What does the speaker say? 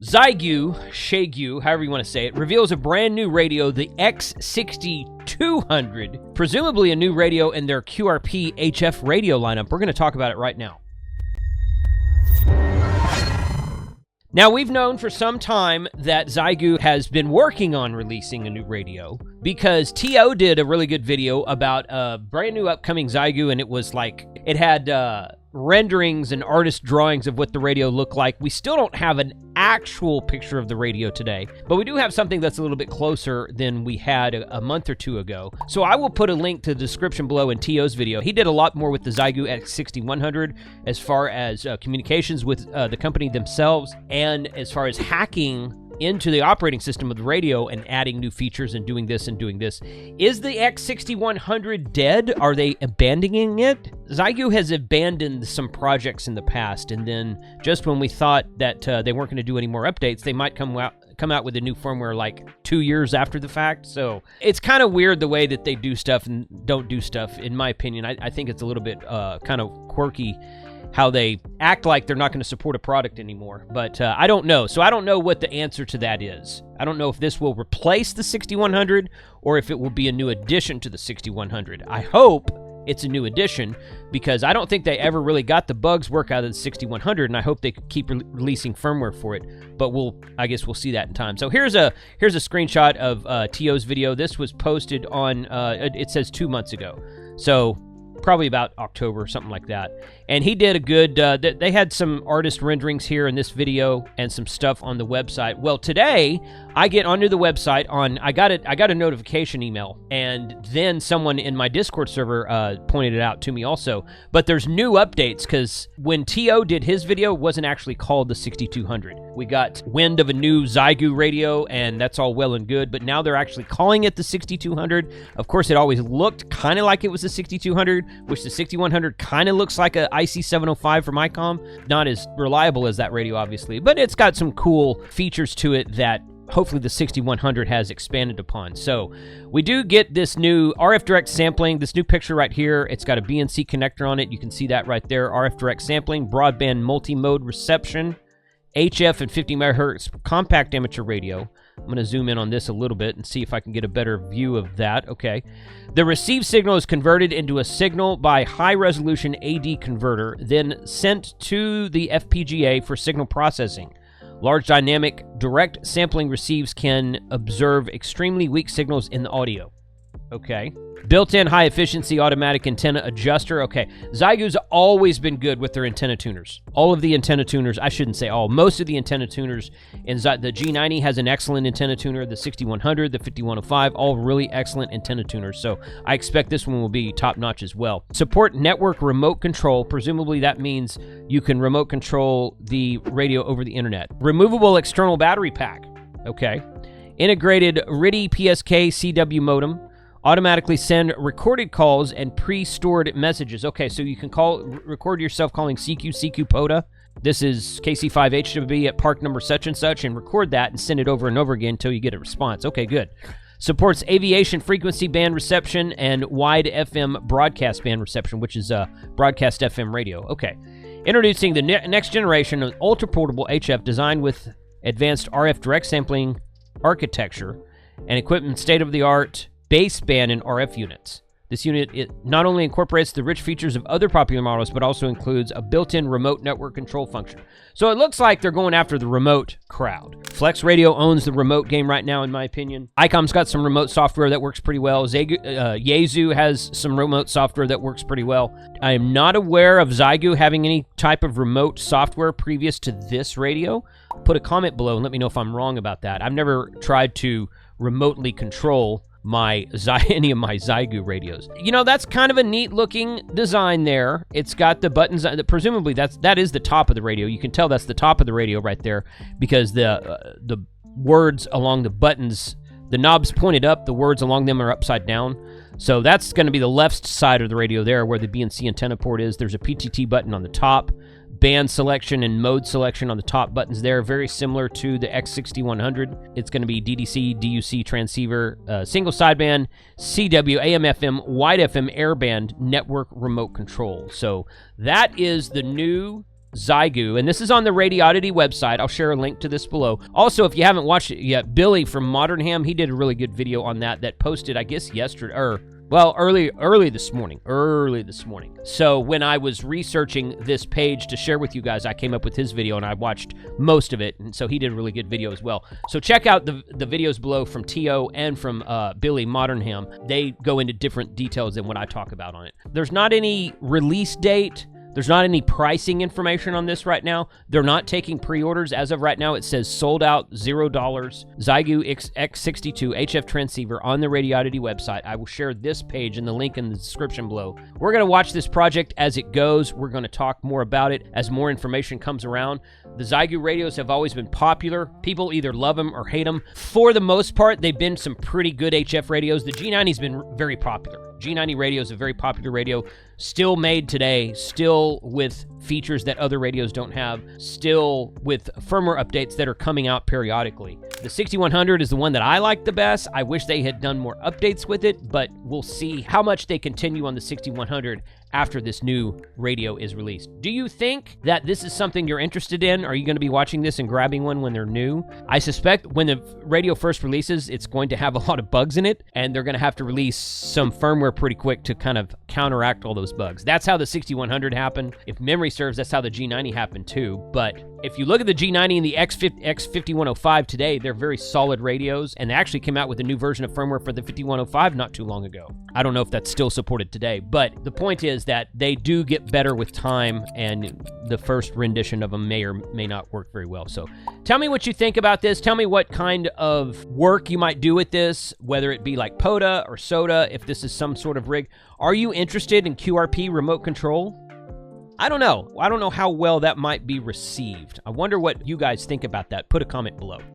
Xiegu, however you want to say it, reveals a brand new radio, the X6200, presumably a new radio in their QRP HF radio lineup. We're going to talk about it right now. Now, we've known for some time that Xiegu has been working on releasing a new radio because TO did a really good video about a brand new upcoming Xiegu, and it was like, it had renderings and artist drawings of what the radio looked like. We still don't have an actual picture of the radio today, but we do have something that's a little bit closer than we had a month or two ago. So I will put a link to the description below in TO's video. He did a lot more with the Xiegu X6100 as far as communications with the company themselves, and as far as hacking into the operating system of the radio and adding new features and doing this and doing this. Is the X6100 dead? Are they abandoning it? Xiegu has abandoned some projects in the past, and then just when we thought that they weren't going to do any more updates, they might come out with a new firmware like 2 years after the fact. So it's kind of weird the way that they do stuff and don't do stuff, in my opinion. I think it's a little bit kind of quirky how they act like they're not going to support a product anymore. But I don't know. So I don't know what the answer to that is. I don't know if this will replace the 6100 or if it will be a new addition to the 6100. I hope it's a new addition because I don't think they ever really got the bugs work out of the 6100, and I hope they keep releasing firmware for it. But I guess we'll see that in time. So here's a screenshot of TO's video. This was posted on it says 2 months ago. So probably about October or something like that. And he did a good, they had some artist renderings here in this video and some stuff on the website. Well, today I get onto the website I got a notification email, and then someone in my Discord server pointed it out to me also. But there's new updates because when TO did his video, it wasn't actually called the 6200. We got wind of a new Xiegu radio, and that's all well and good, but now they're actually calling it the 6200. Of course, it always looked kind of like it was the 6200, which the 6100 kind of looks like a IC705 from ICOM. Not as reliable as that radio, obviously, but it's got some cool features to it that hopefully the 6100 has expanded upon. So we do get this new RF direct sampling, this new picture right here. It's got a BNC connector on it. You can see that right there. RF direct sampling, broadband multi-mode reception, HF and 50 megahertz compact amateur radio. I'm going to zoom in on this a little bit and see if I can get a better view of that. Okay. The received signal is converted into a signal by high-resolution AD converter, then sent to the FPGA for signal processing. Large dynamic direct sampling receives can observe extremely weak signals in the audio. Okay. Built-in high-efficiency automatic antenna adjuster. Okay. Xiegoo's always been good with their antenna tuners. All of the antenna tuners, I shouldn't say all, most of the antenna tuners in the G90 has an excellent antenna tuner. The 6100, the 5105, all really excellent antenna tuners. So I expect this one will be top-notch as well. Support network remote control. Presumably that means you can remote control the radio over the internet. Removable external battery pack. Okay. Integrated RTTY PSK CW modem. Automatically send recorded calls and pre-stored messages. Okay, so you can record yourself calling CQ POTA. This is KC5HWB at park number such and such, and record that and send it over and over again until you get a response. Okay, good. Supports aviation frequency band reception and wide FM broadcast band reception, which is broadcast FM radio. Okay. Introducing the next generation of ultra-portable HF designed with advanced RF direct sampling architecture and equipment state-of-the-art baseband and RF units. This unit not only incorporates the rich features of other popular models, but also includes a built-in remote network control function. So it looks like they're going after the remote crowd. Flex Radio owns the remote game right now, in my opinion. ICOM's got some remote software that works pretty well. Xiegu has some remote software that works pretty well. I am not aware of Xiegu having any type of remote software previous to this radio. Put a comment below and let me know if I'm wrong about that. I've never tried to remotely control any of my Xiegu radios. You know, that's kind of a neat looking design there. It's got the buttons, presumably that is the top of the radio. You can tell that's the top of the radio right there because the words along the buttons, the knobs pointed up, the words along them are upside down. So that's going to be the left side of the radio there where the BNC antenna port is. There's a PTT button on the top. Band selection and mode selection on the top buttons there, very similar to the X6100. It's going to be DDC, DUC transceiver, single sideband, CW, AM, FM, wide FM airband network remote control. So that is the new Xiegu, and this is on the Radiodity website. I'll share a link to this below. Also, if you haven't watched it yet, Billy from Modern Ham, he did a really good video on that posted, I guess, yesterday, or well, early this morning. So when I was researching this page to share with you guys, I came up with his video and I watched most of it. And so he did a really good video as well. So check out the videos below from T.O. and from Billy Modernham. They go into different details than what I talk about on it. There's not any release date. There's not any pricing information on this right now. They're not taking pre-orders. As of right now, it says sold out, $0. Xiegu X62 HF transceiver on the Radiodity website. I will share this page and the link in the description below. We're going to watch this project as it goes. We're going to talk more about it as more information comes around. The Xiegu radios have always been popular. People either love them or hate them. For the most part, they've been some pretty good HF radios. The G90's been very popular. G90 radio is a very popular radio, still made today, still with features that other radios don't have, still with firmware updates that are coming out periodically. The 6100 is the one that I like the best. I wish they had done more updates with it, but we'll see how much they continue on the 6100 after this new radio is released. Do you think that this is something you're interested in? Are you going to be watching this and grabbing one when they're new? I suspect when the radio first releases, it's going to have a lot of bugs in it, and they're going to have to release some firmware pretty quick to kind of counteract all those bugs. That's how the 6100 happened. If memory serves, that's how the G90 happened too. But if you look at the G90 and the X5105 today, they're very solid radios, and they actually came out with a new version of firmware for the 5105 not too long ago. I don't know if that's still supported today, but the point is that they do get better with time, and the first rendition of them may or may not work very well. So tell me what you think about this. Tell me what kind of work you might do with this, whether it be like POTA or SOTA, if this is some sort of rig. Are you interested in QRP remote control? I don't know. I don't know how well that might be received. I wonder what you guys think about that. Put a comment below.